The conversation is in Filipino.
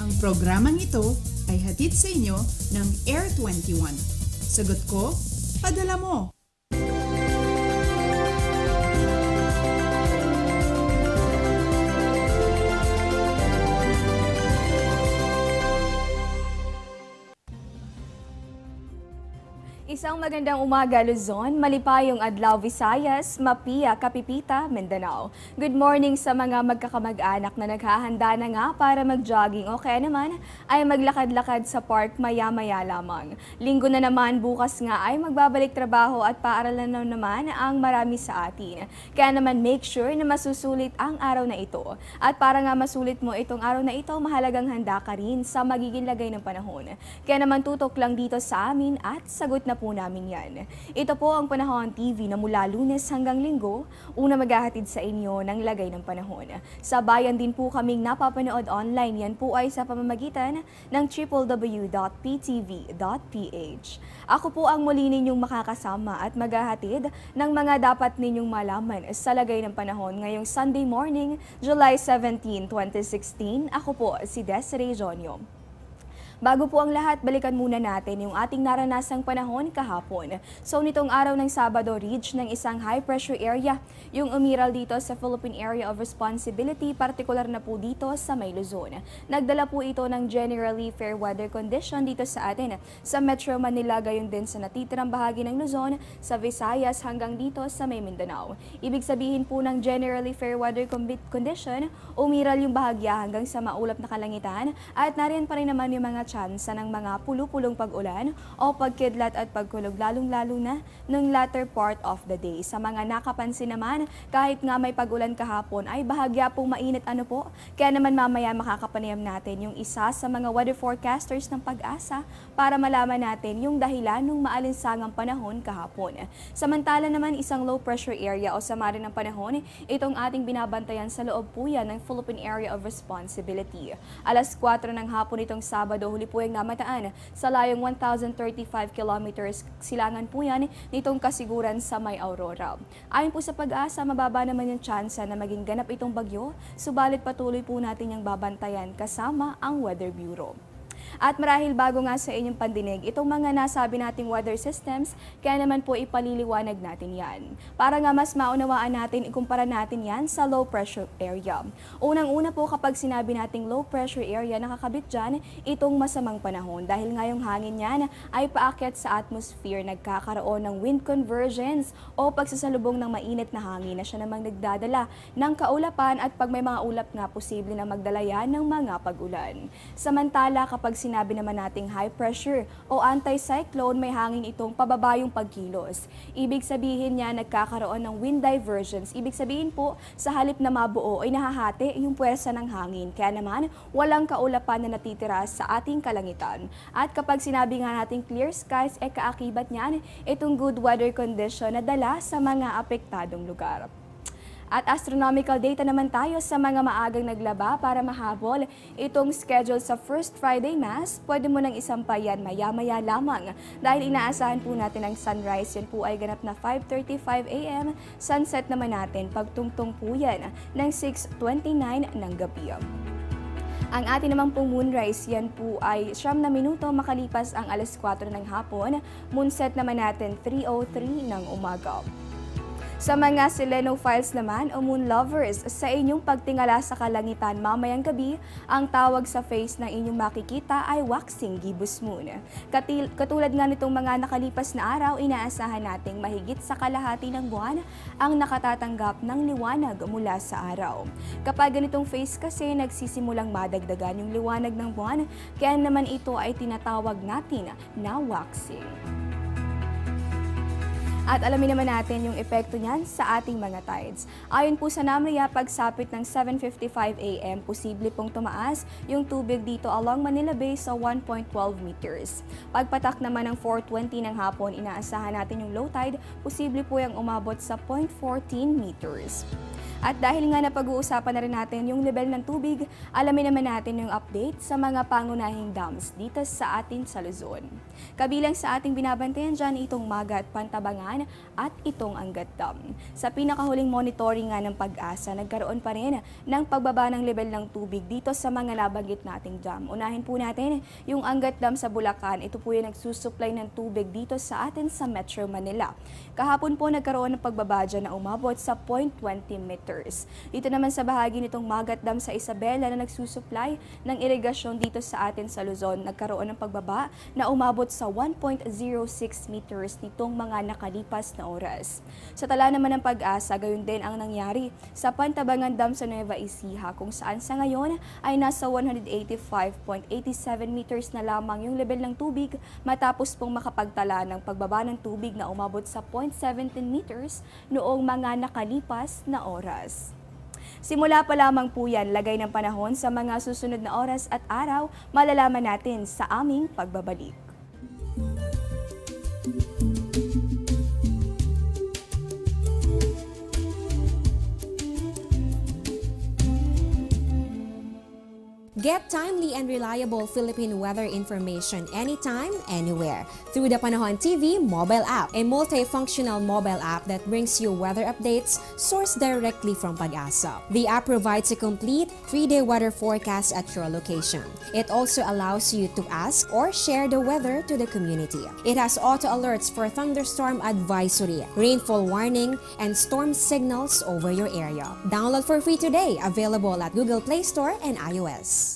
Ang programang ito ay hatid sa inyo ng Air 21. Sagot ko, padala mo! Isang magandang umaga, Luzon, malipayong adlaw, Visayas, Mapia, Kapipita, Mindanao. Good morning sa mga magkakamag-anak na naghahanda na nga para mag-jogging o kaya naman ay maglakad-lakad sa park maya-maya lamang. Linggo na naman, bukas nga ay magbabalik trabaho at paaralan na naman ang marami sa atin. Kaya naman make sure na masusulit ang araw na ito. At para nga masulit mo itong araw na ito, mahalagang handa ka rin sa magiging lagay ng panahon. Kaya naman tutok lang dito sa amin at sagot na po namin yan. Ito po ang Panahon TV na mula Lunes hanggang Linggo, una maghahatid sa inyo ng lagay ng panahon. Sa bayan din po kaming napapanood online, yan po ay sa pamamagitan ng www.ptv.ph. Ako po ang muli ninyong makakasama at maghahatid ng mga dapat ninyong malaman sa lagay ng panahon ngayong Sunday morning, July 17, 2016. Ako po si Desiree Jonio. Bago po ang lahat, balikan muna natin yung ating naranasang panahon kahapon. So nitong araw ng Sabado, ridge ng isang high pressure area yung umiral dito sa Philippine Area of Responsibility, partikular na po dito sa May Luzon. Nagdala po ito ng generally fair weather condition dito sa atin sa Metro Manila, gayon din sa natitirang bahagi ng Luzon, sa Visayas hanggang dito sa May Mindanao. Ibig sabihin po ng generally fair weather condition, umiral yung bahagya hanggang sa maulap na kalangitan at nariyan pa rin naman yung mga tsansa ng mga pulu-pulong pag-ulan o pagkidlat at pagkulog, lalong-lalo na ng latter part of the day. Sa mga nakapansin naman, kahit nga may pag-ulan kahapon ay bahagya pong mainit kaya naman mamaya makakapanayam natin yung isa sa mga weather forecasters ng Pag-asa para malaman natin yung dahilan ng maalinsangang panahon kahapon. Samantala naman, isang low pressure area o sama rin ng panahon, itong ating binabantayan sa loob po yan ng Philippine Area of Responsibility. Alas 4 ng hapon itong Sabado, huli po yung namataan sa layong 1,035 kilometers silangan po yan nitong kasiguran sa May Aurora. Ayon po sa Pag-asa, mababa naman yung tsansa na maging ganap itong bagyo, subalit patuloy po natin yung babantayan kasama ang Weather Bureau. At marahil bago nga sa inyong pandinig, itong mga nasabi nating weather systems, kaya naman po ipaliliwanag natin yan. Para nga mas maunawaan natin, ikumpara natin yan sa low pressure area. Unang-una po kapag sinabi nating low pressure area, nakakabit dyan itong masamang panahon. Dahil nga yung hangin yan ay paakyat sa atmosphere, nagkakaroon ng wind convergence o pagsasalubong ng mainit na hangin na siya namang nagdadala ng kaulapan at pag may mga ulap nga, posible na magdala yan ng mga pag-ulan. Samantala, kapag sinabi naman nating high pressure o anti-cyclone, may hangin itong pababa yung pagkilos. Ibig sabihin niya nagkakaroon ng wind divergence. Ibig sabihin po, sa halip na mabuo ay nahahati yung puwersa ng hangin. Kaya naman, walang kaulapan na natitira sa ating kalangitan. At kapag sinabi nga nating clear skies, kaakibat niyan itong good weather condition na dala sa mga apektadong lugar. At astronomical data naman tayo sa mga maagang naglaba para mahabol itong schedule sa First Friday Mass. Pwede mo nang isampayan maya-maya lamang dahil inaasahan po natin ang sunrise. Yan po ay ganap na 5:35 a.m. Sunset naman natin pagtungtong po yan ng 6:29 ng gabi. Ang atin naman pong moonrise, yan po ay 9 na minuto makalipas ang alas 4 ng hapon. Moonset naman natin 3:03 ng umaga. Sa mga selenophiles naman o moon lovers, sa inyong pagtingala sa kalangitan mamayang gabi, ang tawag sa face ng inyong makikita ay waxing gibbous moon. Katulad nga nitong mga nakalipas na araw, inaasahan nating mahigit sa kalahati ng buwan ang nakatatanggap ng liwanag mula sa araw. Kapag ganitong face kasi, nagsisimulang madagdagan yung liwanag ng buwan, kaya naman ito ay tinatawag natin na waxing. At alamin naman natin yung epekto niyan sa ating mga tides. Ayon po sa NAMRIA, pagsapit ng 7:55 a.m., posible pong tumaas yung tubig dito along Manila Bay sa 1.12 meters. Pagpatak naman ng 4:20 ng hapon, inaasahan natin yung low tide, posible po yung umabot sa 0.14 meters. At dahil nga napag-uusapan na rin natin yung level ng tubig, alamin naman natin yung update sa mga pangunahing dams dito sa atin sa Luzon. Kabilang sa ating binabantayan dyan itong Maga at Pantabangan Bulacan at itong Angat Dam. Sa pinakahuling monitoring nga ng Pag-asa, nagkaroon pa rin ng pagbaba ng level ng tubig dito sa mga nabanggit nating dam. Unahin po natin yung Angat Dam sa Bulacan. Ito po yung nagsusupply ng tubig dito sa atin sa Metro Manila. Kahapon po nagkaroon ng pagbaba dyan na umabot sa 0.20 meters. Dito naman sa bahagi nitong Magat Dam sa Isabela na nagsusupply ng irigasyon dito sa atin sa Luzon, nagkaroon ng pagbaba na umabot sa 1.06 meters nitong mga nakalipas na oras. Sa tala naman ng Pag-asa, gayon din ang nangyari sa Pantabangan Dam sa Nueva Ecija, kung saan sa ngayon ay nasa 185.87 meters na lamang yung level ng tubig matapos pong makapagtala ng pagbaba ng tubig na umabot sa 0.17 meters noong mga nakalipas na oras. Simula pa lamang po yan, lagay ng panahon sa mga susunod na oras at araw, malalaman natin sa aming pagbabalik. Get timely and reliable Philippine weather information anytime, anywhere through the Panahon TV mobile app, a multifunctional mobile app that brings you weather updates sourced directly from Pag-asa. The app provides a complete 3-day weather forecast at your location. It also allows you to ask or share the weather to the community. It has auto alerts for thunderstorm advisory, rainfall warning, and storm signals over your area. Download for free today, available at Google Play Store and iOS.